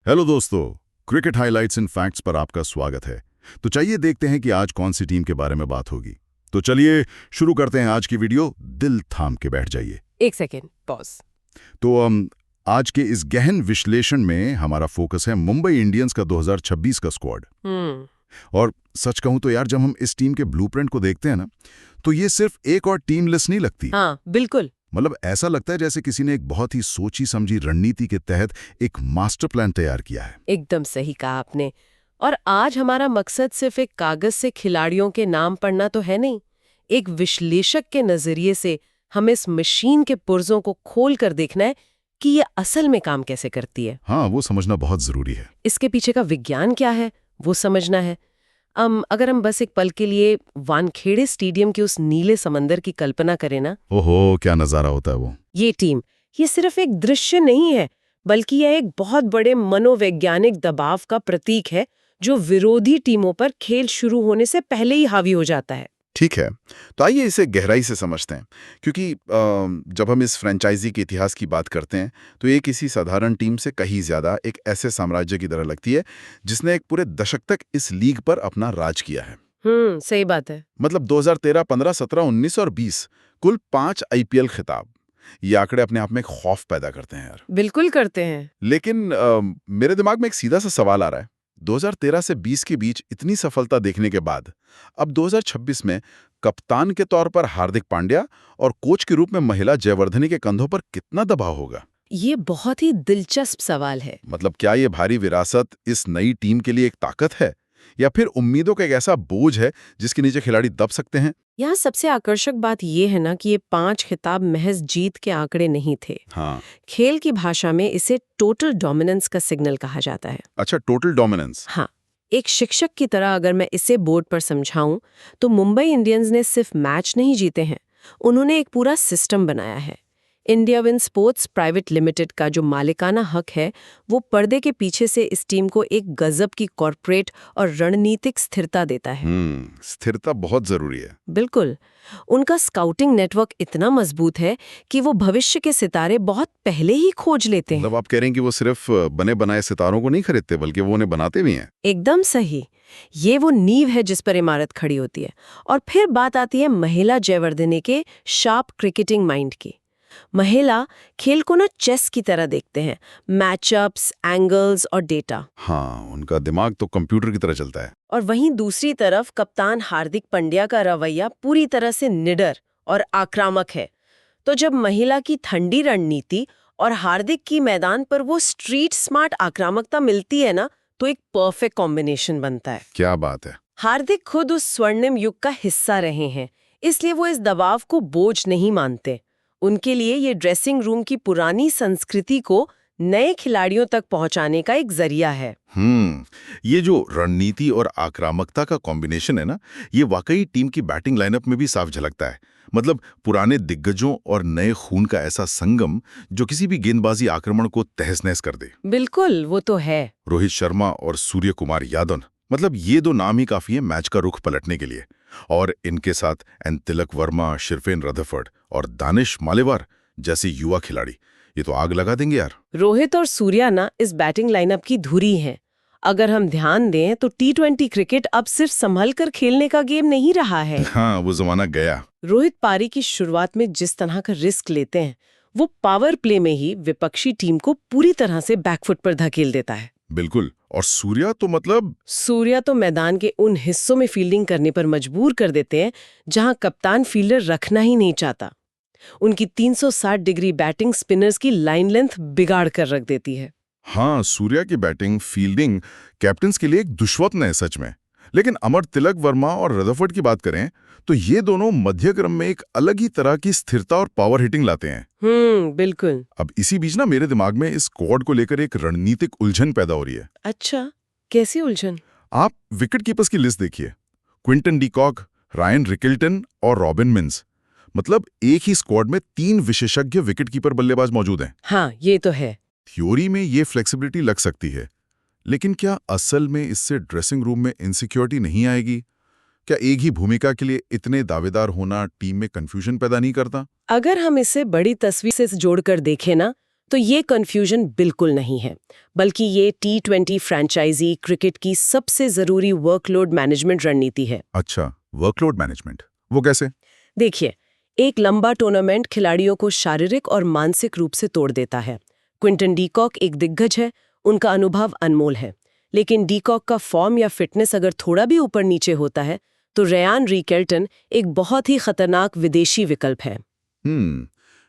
Hello दोस्तों, cricket highlights and facts पर आपका स्वागत है। तो चलिए देखते हैं कि आज कौन सी टीम के बारे में बात होगी। तो चलिए शुरू करते हैं आज की वीडियो। दिल थाम के बैठ जाइए। एक सेकेंड पॉज। तो आज के इस गहन विश्लेषण में हमारा फोकस है मुंबई इंडियंस का 2026 का स्क्वाड। और सच कहूं तो यार, जब हम इस टीम के ब्लूप्रिंट को देखते हैं ना, तो ये सिर्फ एक और टीम लिस्ट नहीं लगती। हाँ बिल्कुल। मतलब ऐसा लगता है जैसे किसी ने एक बहुत ही सोची समझी रणनीति के तहत एक मास्टर प्लान तैयार किया है। एकदम सही कहा आपने। और आज हमारा मकसद सिर्फ एक कागज से खिलाड़ियों के नाम पढ़ना तो है नहीं, एक विश्लेषक के नजरिए से हमें इस मशीन के पुर्जों को खोल कर देखना है कि ये असल में काम कैसे करती है। हाँ, वो समझना बहुत जरूरी है। इसके पीछे का विज्ञान क्या है वो समझना है। अगर हम बस एक पल के लिए वानखेड़े स्टेडियम के उस नीले समंदर की कल्पना करें ना, ओहो, क्या नजारा होता है वो। ये टीम, ये सिर्फ एक दृश्य नहीं है, बल्कि यह एक बहुत बड़े मनोवैज्ञानिक दबाव का प्रतीक है जो विरोधी टीमों पर खेल शुरू होने से पहले ही हावी हो जाता है। ठीक है, तो आइए इसे गहराई से समझते हैं, क्योंकि जब हम इस फ्रेंचाइजी के इतिहास की बात करते हैं तो ये किसी साधारण टीम से कहीं ज्यादा एक ऐसे साम्राज्य की तरह लगती है जिसने एक पूरे दशक तक इस लीग पर अपना राज किया है। सही बात है। मतलब 2013, 15, 17, 19 और 20 कुल 5 आईपीएल खिताब। ये आंकड़े अपने आप में एक खौफ पैदा करते हैं यार। बिल्कुल करते हैं। लेकिन मेरे दिमाग में एक सीधा सा सवाल आ रहा है। 2013 से 20 के बीच इतनी सफलता देखने के बाद अब 2026 में कप्तान के तौर पर हार्दिक पांड्या और कोच के रूप में महिला जयवर्धने के कंधों पर कितना दबाव होगा? ये बहुत ही दिलचस्प सवाल है। मतलब क्या ये भारी विरासत इस नई टीम के लिए एक ताकत है, या फिर उम्मीदों का एक ऐसा बोझ है जिसके नीचे खिलाड़ी दब सकते हैं? यहाँ सबसे आकर्षक बात यह है ना कि ये 5 खिताब महज जीत के आंकड़े नहीं थे। हाँ। खेल की भाषा में इसे टोटल डोमिनेंस का सिग्नल कहा जाता है। अच्छा, टोटल डोमिनेंस। हाँ, एक शिक्षक की तरह अगर मैं इसे बोर्ड पर समझाऊं तो मुंबई इंडियंस ने सिर्फ मैच नहीं जीते हैं, उन्होंने एक पूरा सिस्टम बनाया है। India win sports private limited का जो मालिकाना हक है, वो पर्दे के पीछे से इस टीम को एक गजब की कॉर्पोरेट और रणनीतिक स्थिरता देता है। स्थिरता बहुत जरूरी है। बिल्कुल। उनका स्काउटिंग नेटवर्क इतना मजबूत है कि वो भविष्य के सितारे बहुत पहले ही खोज लेते हैं। मतलब आप कह रहे हैं कि वो सिर्फ बने बनाए सितारों को नहीं खरीदते, बल्कि वो उन्हें बनाते भी हैं। एकदम सही। ये वो नींव है जिस पर इमारत खड़ी होती है। और फिर बात आती है महिला जयवर्धने के शार्प क्रिकेटिंग माइंड की। महिला खेल को ना चेस की तरह देखते हैं, मैचअप्स, एंगल्स और डेटा। हाँ, उनका दिमाग तो कंप्यूटर की तरह चलता है। और वहीं दूसरी तरफ कप्तान हार्दिक पांड्या का रवैया पूरी तरह से निडर और आक्रामक है। तो जब महिला की ठंडी रणनीति और हार्दिक की मैदान पर वो स्ट्रीट स्मार्ट आक्रामकता मिलती है ना, तो एक परफेक्ट कॉम्बिनेशन बनता है। क्या बात है। हार्दिक खुद उस स्वर्णिम युग का हिस्सा रहे हैं, इसलिए वो इस दबाव को बोझ नहीं मानते। उनके लिए ये ड्रेसिंग रूम की पुरानी संस्कृति को नए खिलाड़ियों तक पहुंचाने का एक जरिया है। ये जो रणनीति और आक्रामकता का कॉम्बिनेशन है ना, ये वाकई टीम की बैटिंग लाइनअप में भी साफ झलकता है। मतलब पुराने दिग्गजों और नए खून का ऐसा संगम जो किसी भी गेंदबाजी आक्रमण को तहस-नहस कर दे। बिल्कुल, वो तो है। रोहित शर्मा और सूर्य कुमार यादव, मतलब ये दो नाम ही काफी है मैच का रुख पलटने के लिए। और इनके साथ एन तिलक वर्मा, शिरफेन रदरफोर्ड और दानिश मालेवार जैसे युवा खिलाड़ी, ये तो आग लगा देंगे यार। रोहित और सूर्या ना इस बैटिंग लाइनअप की धुरी हैं। अगर हम ध्यान दें तो टी20 क्रिकेट अब सिर्फ संभल कर खेलने का गेम नहीं रहा है। हाँ, वो जमाना गया। रोहित पारी की शुरुआत में जिस तरह का रिस्क लेते हैं, वो पावर प्ले में ही विपक्षी टीम को पूरी तरह से बैकफुट पर धकेल देता है। बिल्कुल। और सूर्या तो मैदान के उन हिस्सों में फील्डिंग करने पर मजबूर कर देते हैं जहां कप्तान फील्डर रखना ही नहीं चाहता। उनकी 360 डिग्री बैटिंग स्पिनर्स की लाइन लेंथ बिगाड़ कर रख देती है। हाँ, सूर्या की बैटिंग, फील्डिंग कैप्टन्स के लिए एक दुश्मन है सच में। लेकिन अमर तिलक वर्मा और रदरफोर्ड की बात करें तो ये दोनों मध्य क्रम में एक अलग ही तरह की स्थिरता और पावर हिटिंग लाते हैं। बिल्कुल। अब इसी बीच ना मेरे दिमाग में इस स्क्वाड को लेकर एक रणनीतिक उलझन पैदा हो रही है। अच्छा, कैसी उलझन? आप विकेट कीपर्स की लिस्ट देखिए। क्विंटन डीकॉक, रायन रिकिल्टन और रॉबिन मिन्स। मतलब एक ही स्क्वाड में 3 विशेषज्ञ विकेटकीपर बल्लेबाज मौजूद हैं। हाँ, ये तो है। थ्योरी में ये फ्लेक्सिबिलिटी लग सकती है, लेकिन क्या असल में इससे ड्रेसिंग रूम में इनसिक्योरिटी नहीं आएगी? क्या एक ही भूमिका के लिए इतने दावेदार होना टीम में कंफ्यूजन पैदा नहीं करता? अगर हम इसे बड़ी तस्वीर से जोड़कर देखें ना, तो ये कंफ्यूजन बिल्कुल नहीं है, बल्कि ये T20 फ्रेंचाइजी क्रिकेट की सबसे जरूरी वर्कलोड मैनेजमेंट रणनीति है। अच्छा, वर्कलोड मैनेजमेंट, वो कैसे? देखिए, एक लंबा टूर्नामेंट खिलाड़ियों को शारीरिक और मानसिक रूप से तोड़ देता है। क्विंटन डीकॉक एक दिग्गज है, उनका अनुभव अनमोल है, लेकिन डीकॉक का फॉर्म या फिटनेस अगर थोड़ा भी ऊपर नीचे होता है तो रेयान रिकेल्टन एक बहुत ही खतरनाक विदेशी विकल्प है।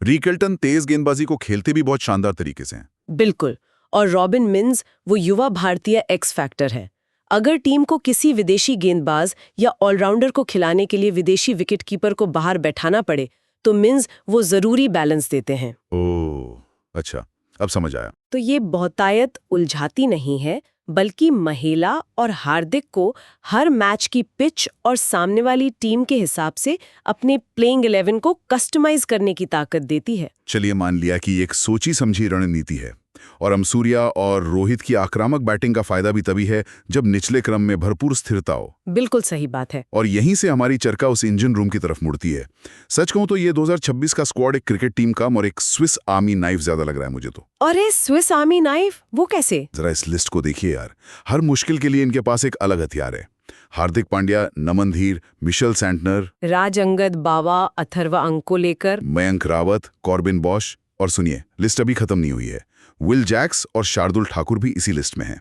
रिकेल्टन तेज गेंदबाजी को खेलते भी बहुत शानदार तरीके से हैं। बिल्कुल, और रॉबिन मिन्स वो युवा भारतीय एक्स फैक्टर है। अगर टीम को किसी विदेशी गेंदबाज या ऑलराउंडर को खिलाने के लिए विदेशी विकेटकीपर को बाहर बैठाना पड़े तो मिन्स वो जरूरी बैलेंस देते हैं। ओह, अच्छा, अब समझ आया। तो ये बहुतायत उलझाती नहीं है, बल्कि महिला और हार्दिक को हर मैच की पिच और सामने वाली टीम के हिसाब से अपने प्लेइंग 11 को कस्टमाइज करने की ताकत देती है। चलिए मान लिया कि एक सोची समझी रणनीति है और अमसूरिया और रोहित की आक्रामक बैटिंग का फायदा भी तभी है जब निचले क्रम में भरपूर स्थिरता हो। बिल्कुल सही बात है। और यहीं से हमारी चर्चा उस इंजन रूम की तरफ मुड़ती है। सच कहूं तो ये 2026 का स्क्वाड एक क्रिकेट टीम का और एक स्विस आर्मी नाइफ ज्यादा लग रहा है मुझे तो। अरे स्विस आर्मी नाइफ, वो कैसे? जरा इस लिस्ट को देखिए यार, हर मुश्किल के लिए इनके पास एक अलग हथियार है। हार्दिक पांड्या, नमन धीर, मिशेल सैंटनर, राजअंगद बावा, अथर्व अंकोलेकर, मयंक रावत, कॉर्बिन बॉश, और सुनिए लिस्ट अभी खत्म नहीं हुई है, विल जैक्स और शार्दुल ठाकुर भी इसी लिस्ट में हैं।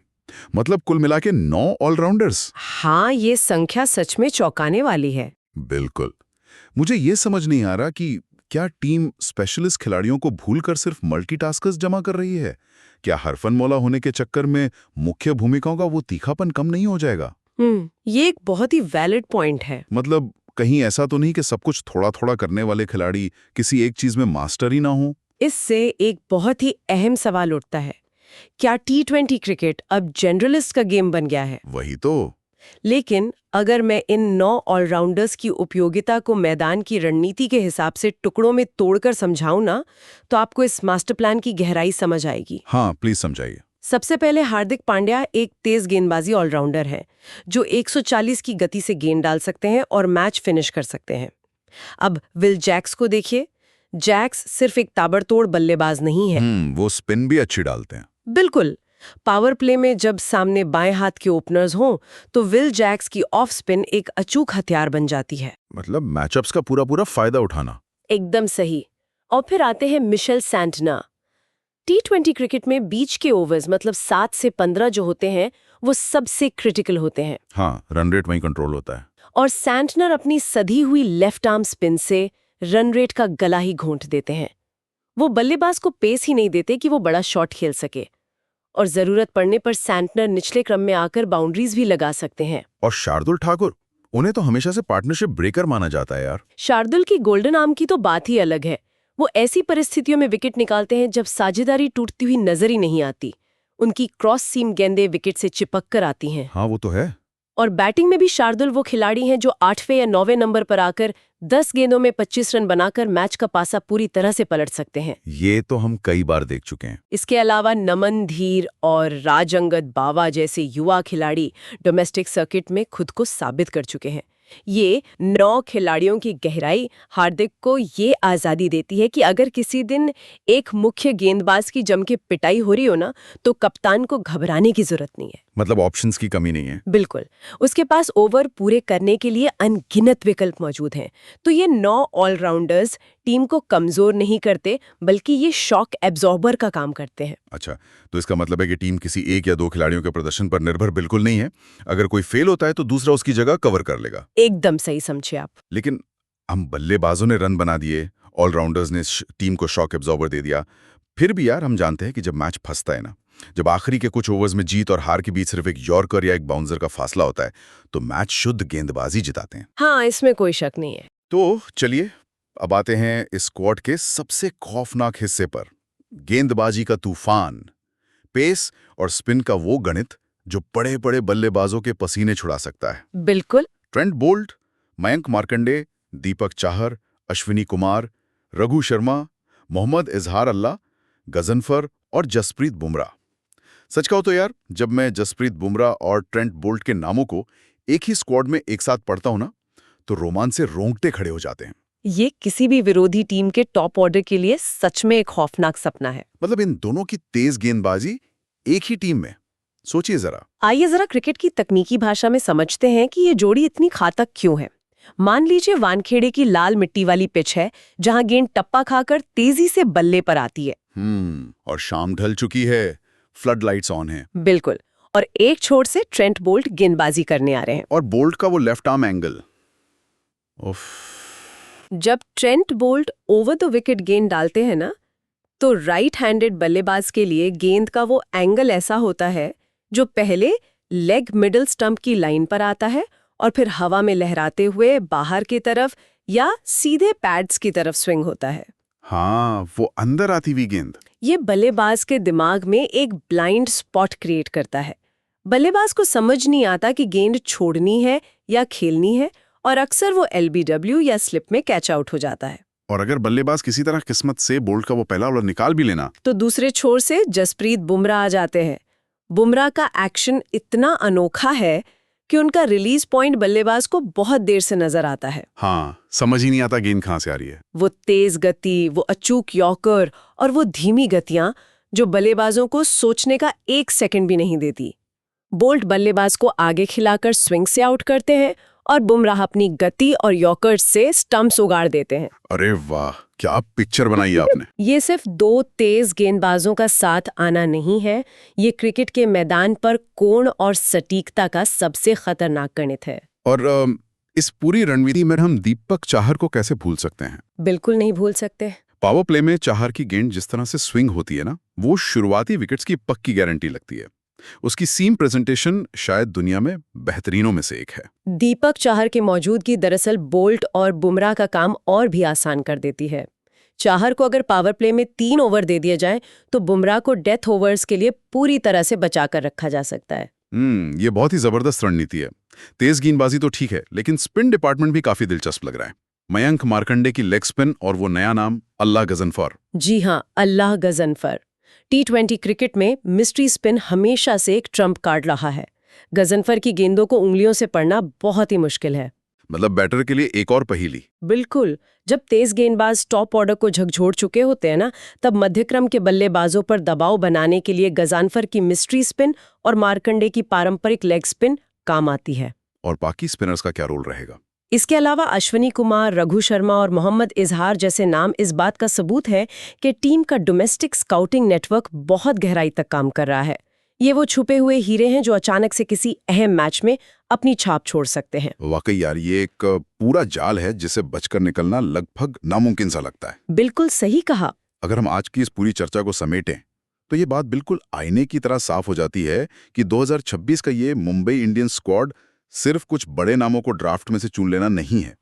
मतलब कुल मिला के 9 ऑलराउंडर्स। हाँ, ये संख्या सच में चौंकाने वाली है। बिल्कुल। मुझे ये समझ नहीं आ रहा कि क्या टीम स्पेशलिस्ट खिलाड़ियों को भूलकर सिर्फ मल्टीटास्कर्स जमा कर रही है? क्या हरफनमौला होने के चक्कर में मुख्य भूमिकाओं का वो तीखापन कम नहीं हो जाएगा? ये एक बहुत ही वैलिड पॉइंट है। मतलब कहीं ऐसा तो नहीं कि सब कुछ थोड़ा थोड़ा करने वाले खिलाड़ी किसी एक चीज में मास्टर ही ना हो? इससे एक बहुत ही अहम सवाल उठता है, क्या T20 क्रिकेट अब जनरलिस्ट का गेम बन गया है? वही तो। लेकिन अगर मैं इन 9 ऑलराउंडर्स की उपयोगिता को मैदान की रणनीति के हिसाब से टुकड़ों में तोड़कर समझाऊं ना, तो आपको इस मास्टर प्लान की गहराई समझ आएगी। हाँ, प्लीज समझाइए। सबसे पहले हार्दिक पांड्या एक तेज गेंदबाजी ऑलराउंडर है जो 140 की गति से गेंद डाल सकते हैं और मैच फिनिश कर सकते हैं। अब विल जैक्स को देखिए, जैक्स सिर्फ एक ताबड़तोड़ बल्लेबाज नहीं है। वो स्पिन भी अच्छी डालते हैं। बिल्कुल। पावर प्ले में जब सामने बाएं हाथ के ओपनर्स हों तो विल जैक्स की ऑफ स्पिन एक अचूक हथियार बन जाती है। मतलब मैचअप्स का पूरा पूरा फायदा उठाना। एकदम सही। और फिर आते हैं मिशेल सैंटनर। T20 क्रिकेट में बीच के ओवर्स मतलब 7 से 15 जो होते हैं वो सबसे क्रिटिकल होते हैं। हाँ, रन रेट वहीं कंट्रोल होता है। और सैंटनर अपनी सधी हुई लेफ्ट आर्म स्पिन से रन रेट का गला ही घोंट देते हैं। वो बल्लेबाज को पेस ही नहीं देते कि वो बड़ा शॉट खेल सके, और जरूरत पड़ने पर सैंटनर निचले क्रम में आकर बाउंड्रीज भी लगा सकते हैं। और शार्दुल ठाकुर, उन्हें तो हमेशा से पार्टनरशिप ब्रेकर माना जाता है यार। शार्दुल की गोल्डन आर्म की तो बात ही अलग है। वो ऐसी परिस्थितियों में विकेट निकालते हैं जब साझेदारी टूटती हुई नजर ही नहीं आती। उनकी क्रॉस सीम गेंदें विकेट से चिपक कर आती हैं। हाँ, वो तो है। और बैटिंग में भी शार्दुल वो खिलाड़ी हैं जो 8वें या 9वें नंबर पर आकर 10 गेंदों में 25 रन बनाकर मैच का पासा पूरी तरह से पलट सकते हैं। ये तो हम कई बार देख चुके हैं। इसके अलावा नमन धीर और राजअंगद बावा जैसे युवा खिलाड़ी डोमेस्टिक सर्किट में खुद को साबित कर चुके हैं। ये 9 खिलाड़ियों की गहराई हार्दिक को ये आज़ादी देती है कि अगर किसी दिन एक मुख्य गेंदबाज की जम के पिटाई हो रही हो ना, तो कप्तान को घबराने की जरूरत नहीं है। मतलब ऑप्शंस की कमी नहीं है। बिल्कुल, उसके पास ओवर पूरे करने के लिए अनगिनत विकल्प मौजूद हैं। तो ये 9 ऑलराउंडर्स टीम को कमजोर नहीं करते, बल्कि ये शॉक एब्जॉर्बर का काम करते हैं। अच्छा, तो इसका मतलब है कि टीम किसी एक या 2 खिलाड़ियों के प्रदर्शन पर निर्भर बिल्कुल नहीं है। अगर कोई फेल होता है तो दूसरा उसकी जगह कवर कर लेगा। एकदम सही समझे आप। लेकिन हम बल्लेबाजों ने रन बना दिए, ऑलराउंडर्स ने टीम को शॉक एब्जॉर्बर दे दिया, फिर भी यार हम जानते हैं कि जब मैच फंसता है ना, जब आखिरी के कुछ ओवर्स में जीत और हार के बीच सिर्फ एक यॉर्कर या एक बाउंसर का फासला होता है, तो मैच शुद्ध गेंदबाजी जिताते हैं। हाँ, इसमें कोई शक नहीं है। तो चलिए अब आते हैं इस स्क्वाड के सबसे खौफनाक हिस्से पर, गेंदबाजी का तूफान, पेस और स्पिन का वो गणित जो बड़े बड़े बल्लेबाजों के पसीने छुड़ा सकता है। बिल्कुल। ट्रेंट बोल्ट, मयंक मार्कंडे, दीपक चाहर, अश्विनी कुमार, रघु शर्मा, मोहम्मद इजहार अल्लाह, गजनफर और जसप्रीत बुमराह। सच कहो तो यार, जब मैं जसप्रीत बुमराह और ट्रेंट बोल्ट के नामों को एक ही स्क्वाड में एक साथ पढ़ता हूं ना, तो रोमांच से रोंगटे खड़े हो जाते हैं। ये किसी भी विरोधी टीम के टॉप ऑर्डर के लिए सच में एक खौफनाक सपना है। मतलब इन दोनों की तेज गेंदबाजी एक ही टीम में, सोचिए जरा। आइए जरा क्रिकेट की तकनीकी भाषा में समझते हैं कि ये जोड़ी इतनी घातक क्यों है। मान लीजिए वानखेड़े की लाल मिट्टी वाली पिच है, जहां गेंद टप्पा खाकर तेजी से बल्ले पर आती है। और शाम ढल चुकी है, फ्लड लाइट्स ऑन है। बिल्कुल। और एक छोर से ट्रेंट बोल्ट गेंदबाजी करने आ रहे हैं। और बोल्ट का वो लेफ्ट आर्म एंगल, उफ। जब Trent Boult over the wicket गेंद डालते हैं ना, तो राइट हैंडेड बल्लेबाज के लिए गेंद का वो एंगल ऐसा होता है जो पहले लेग मिडल स्टंप की लाइन पर आता है और फिर हवा में लहराते हुए बाहर की तरफ या सीधे पैड्स की तरफ स्विंग होता है। हाँ, वो अंदर आती हुई गेंद। ये बल्लेबाज के दिमाग में एक ब्लाइंड स्पॉट क्रिएट करता है। बल्लेबाज को समझ नहीं आता कि गेंद छोड़नी है या खेलनी है, और अक्सर वो LBW या स्लिप में कैच आउट हो जाता है। और अगर बल्लेबाज किसी तरह किस्मत से बोल्ट का वो पहला ओवर निकाल भी लेना, तो दूसरे छोर से जसप्रीत बुमराह आ जाते हैं। बुमराह का एक्शन इतना अनोखा है कि उनका रिलीज पॉइंट बल्लेबाज को बहुत देर से नजर आता है। हाँ, समझ ही नहीं आता गेंद कहाँ से आ रही है। वो तेज गति, वो अचूक यॉर्कर और वो धीमी गतियां जो बल्लेबाजों को सोचने का 1 सेकंड भी नहीं देती। बोल्ट बल्लेबाज को आगे खिलाकर स्विंग से आउट करते हैं और बुमराह अपनी गति और यॉर्कर से स्टंप्स उगाड़ देते हैं। अरे वाह, क्या पिक्चर बनाई आपने। ये सिर्फ 2 तेज गेंदबाजों का साथ आना नहीं है, ये क्रिकेट के मैदान पर कोण और सटीकता का सबसे खतरनाक गणित है। और इस पूरी रणनीति में हम दीपक चाहर को कैसे भूल सकते हैं? बिल्कुल नहीं भूल सकते। पावर प्ले में चाहर की गेंद जिस तरह से स्विंग होती है ना, वो शुरुआती विकेट्स की पक्की गारंटी लगती है। उसकी सीम प्रेजेंटेशन शायद दुनिया में बेहतरीनों में से एक है। दीपक चाहर की मौजूदगी दरअसल बोल्ट और बुमराह का काम और भी आसान कर देती है। चाहर को अगर पावर प्ले में 3 ओवर दे दिए जाएं, तो बुमराह को डेथ ओवर्स के लिए पूरी तरह से बचाकर रखा जा सकता है। ये बहुत ही जबरदस्त रणनीति है। तेज गेंदबाजी तो ठीक है, लेकिन स्पिन डिपार्टमेंट भी काफी दिलचस्प लग रहा है। मयंक मार्कंडे की लेग स्पिन और वो नया नाम अल्लाह गजनफर। जी हाँ, अल्लाह गजनफर। T20 क्रिकेट में मिस्ट्री स्पिन हमेशा से एक ट्रम्प कार्ड रहा है। गजनफर की गेंदों को उंगलियों से पढ़ना बहुत ही मुश्किल है। मतलब बैटर के लिए एक और पहेली। बिल्कुल। जब तेज गेंदबाज टॉप ऑर्डर को झकझोर चुके होते हैं ना, तब मध्यक्रम के बल्लेबाजों पर दबाव बनाने के लिए गजनफर की मिस्ट्री स्पिन और मार्कंडे की पारंपरिक लेग स्पिन काम आती है। और बाकी स्पिनर्स का क्या रोल रहेगा? इसके अलावा अश्विनी कुमार, रघु शर्मा और मोहम्मद इजहार जैसे नाम इस बात का सबूत है कि टीम का डोमेस्टिक स्काउटिंग नेटवर्क बहुत गहराई तक काम कर रहा है। ये वो छुपे हुए हीरे हैं जो अचानक से किसी अहम मैच में अपनी छाप छोड़ सकते हैं। वाकई यार, ये एक पूरा जाल है जिसे बचकर निकलना लगभग नामुमकिन सा लगता है। बिल्कुल सही कहा। अगर हम आज की इस पूरी चर्चा को समेटें, तो ये बात बिल्कुल आईने की तरह साफ हो जाती है कि 2026 का ये मुंबई इंडियंस स्क्वाड सिर्फ कुछ बड़े नामों को ड्राफ्ट में से चुन लेना नहीं है।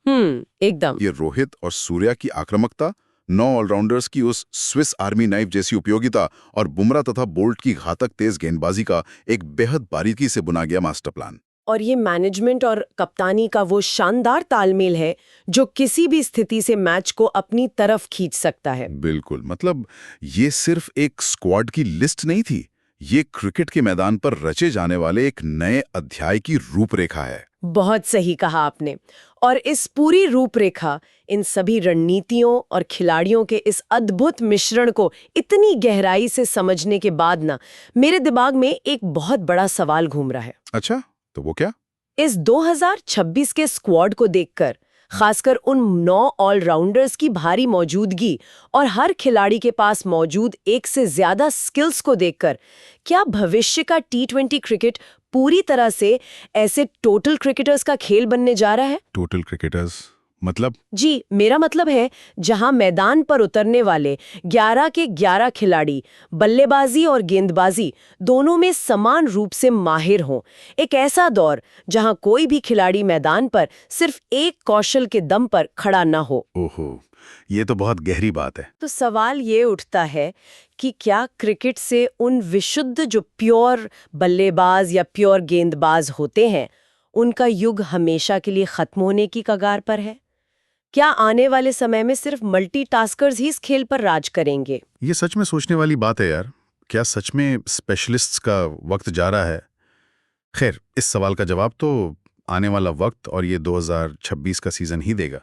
एकदम। ये रोहित और सूर्या की आक्रामकता, 9 ऑलराउंडर्स की उस स्विस आर्मी नाइफ जैसी उपयोगिता और बुमराह तथा बोल्ट की घातक तेज गेंदबाजी का एक बेहद बारीकी से बुना गया मास्टर प्लान। और ये मैनेजमेंट और कप्तानी का वो शानदार तालमेल है जो किसी भी स्थिति से मैच को अपनी तरफ खींच सकता है। बिल्कुल, मतलब ये सिर्फ एक स्क्वाड की लिस्ट नहीं थी, ये क्रिकेट के मैदान पर रचे जाने वाले एक नए अध्याय की रूपरेखा है। बहुत सही कहा आपने। और इस पूरी रूपरेखा, इन सभी रणनीतियों और खिलाड़ियों के इस अद्भुत मिश्रण को इतनी गहराई से समझने के बाद ना, मेरे दिमाग में एक बहुत बड़ा सवाल घूम रहा है। अच्छा, तो वो क्या? इस 2026 के स्क्वाड को देखकर, खासकर उन 9 ऑलराउंडर्स की भारी मौजूदगी और हर खिलाड़ी के पास मौजूद एक से ज्यादा स्किल्स को देखकर, क्या भविष्य का T20 क्रिकेट पूरी तरह से ऐसे टोटल क्रिकेटर्स का खेल बनने जा रहा है? टोटल क्रिकेटर्स मतलब? जी, मेरा मतलब है जहां मैदान पर उतरने वाले 11 के 11 खिलाड़ी बल्लेबाजी और गेंदबाजी दोनों में समान रूप से माहिर हों। एक ऐसा दौर जहां कोई भी खिलाड़ी मैदान पर सिर्फ एक कौशल के दम पर खड़ा न हो। ओहो, ये तो बहुत गहरी बात है। तो सवाल ये उठता है कि क्या क्रिकेट से उन विशुद्ध जो प्योर बल्लेबाज या प्योर गेंदबाज होते हैं, उनका युग हमेशा के लिए खत्म होने की कगार पर है? क्या आने वाले समय में सिर्फ मल्टीटास्कर्स ही इस खेल पर राज करेंगे? ये सच में सोचने वाली बात है यार। क्या सच में स्पेशलिस्ट्स का वक्त जा रहा है? खैर, इस सवाल का जवाब तो आने वाला वक्त और ये 2026 का सीजन ही देगा।